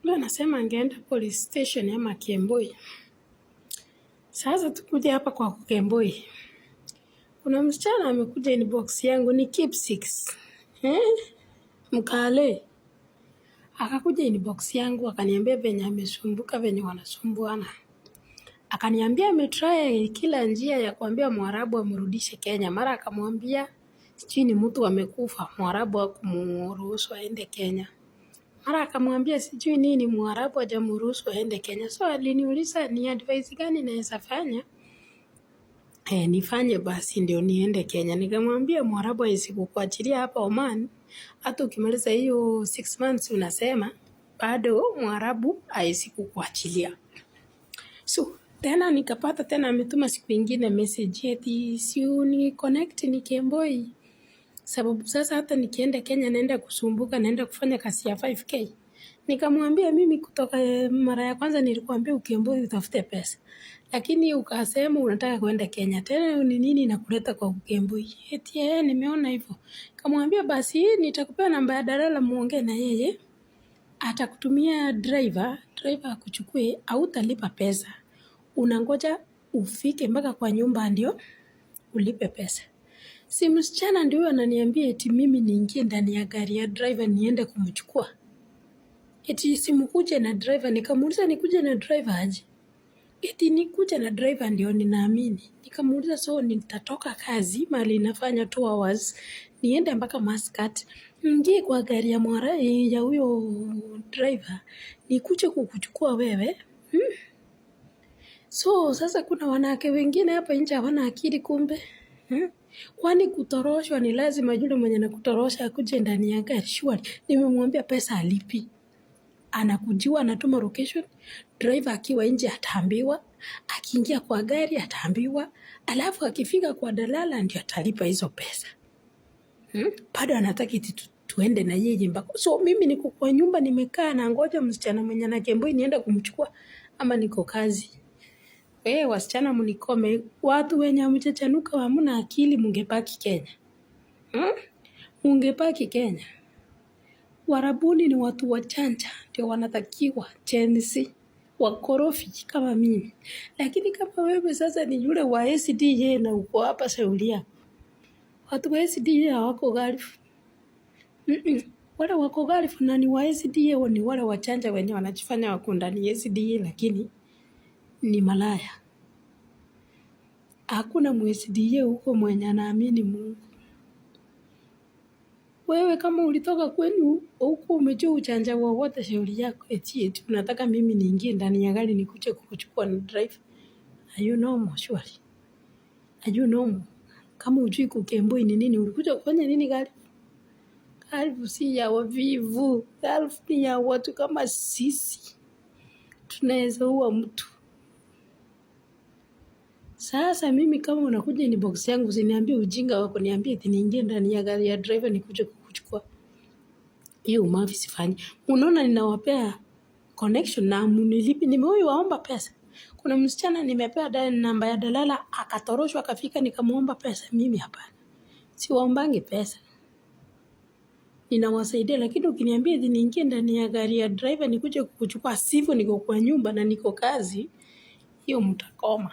Huyo anasema angeenda police station ama Kemboi. Sasa tukuje hapa kwa Kemboi. Kuna msichana amekuja inbox yangu ni keep 6. Mkale. Akakuja inbox yangu akaniambia venye amesumbuka venye wanasumbuana. Akaniambia ametry kila njia ya kuambia Mwarabu amrudishe Kenya. Mara akamwambia sijui ni mtu amekufa, Mwarabu hakumruhusu aende Kenya. Mara akamwambia sijui nini, Mwarabu hajamruhusu aende Kenya. So aliniuliza ni advice gani naweza fanya? Nifanye basi ndio niende Kenya. Nikamwambia Mwarabu haisikukuachilia hapa Oman. Hata ukimaliza hiyo 6 months unasema bado Mwarabu haisikukuachilia. So tena nikapata tena ametuma siku nyingine message eti si uni connect ni Kemboi. Sababu sasa hata nikienda Kenya naenda kusumbuka, naenda kufanya kazi ya 5K. Nikamwambia mimi kutoka mara ya kwanza nilikwambia Ukemboi utafute pesa. Lakini ukasema unataka kwenda Kenya. Tena ni nini nakuleta kwa Ukemboi? Eti nimeona hivyo. Nikamwambia basi nitakupea namba ya dalala muongee na yeye. Atakutumia driver akuchukue, hautalipa pesa. Unangoja ufike mpaka kwa nyumba ndio ulipe pesa. Si msichana ndio ananiambia eti mimi niingie ndani ya gari ya driver niende kumchukua. Eti simkuje na driver. Nikamuuliza nikuje na driver aje? Eti nikuje na driver ndio ninaamini. Nikamuuliza so nitatoka kazi mali nafanya 2 hours niende mpaka Muscat. Ningie kwa gari ya huyo driver nikuje kukuchukua wewe. So sasa kuna wanawake wengine hapa nje hawana akili kumbe. Kwani kutoroshwa ni lazima yule mwenye nakutorosha akuje ndani ya gari? Sure. Nimemwambia pesa alipi. Anakujiwa anatuma location, driver akiwa nje ataambiwa, akiingia kwa gari ataambiwa, alafu akifika kwa dalala ndio atalipa hizo pesa. Bado anataka tuende na yeye mpaka. So mimi niko kwa nyumba nimekaa na ngoja msichana mwenye na Kemboi nienda kumchukua ama niko kazi. Wasichana mnikome, watu wenye mchachanuka hamna akili mungepaki Kenya. Mungepaki Kenya. Warabuni ni watu wachanja, ndio wanatakiwa chenzi, wakorofi kama mimi. Lakini kama wewe sasa ni yule wa SDA na uko hapa Saudia. Watu wa SDA hawako ghalifu. Wale wako ghalifu na ni wa SDA ni wale wachanja wenye wanajifanya wako ndani SDA lakini ni malaya. Hakuna mu-SDA huko mwenye anaamini Mungu. Wewe kama ulitoka kwenu huko umejua uchanja wowote shauri yako eti unataka mimi niingie ndani ya gari nikuje kukuchukua na drive. Are you normal surely? Are you normal? Kama hujui Kemboi ni nini ulikuja kufanya nini gari? Gari si ya wavivu. Gari ni ya watu kama sisi. Tunaweza ua mtu. Sasa mimi kama unakuja inbox yangu usiniambie ujinga wako, niambie eti niingie ndani ya gari ya driver nikuje kukuchukua. Hiyo umavi sifanyi. Unaona ninawapea connection na mnilipi, nimewaomba pesa. Kuna msichana nimepea namba ya dalala akatoroshwa akafika nikamuomba pesa. Mimi hapana. Siwaombangi pesa. Ninawasaidia lakini ukiniambia eti niingie ndani ya gari ya driver nikuje kukuchukua, sivyo niko kwa nyumba na niko kazi, hiyo mtakoma.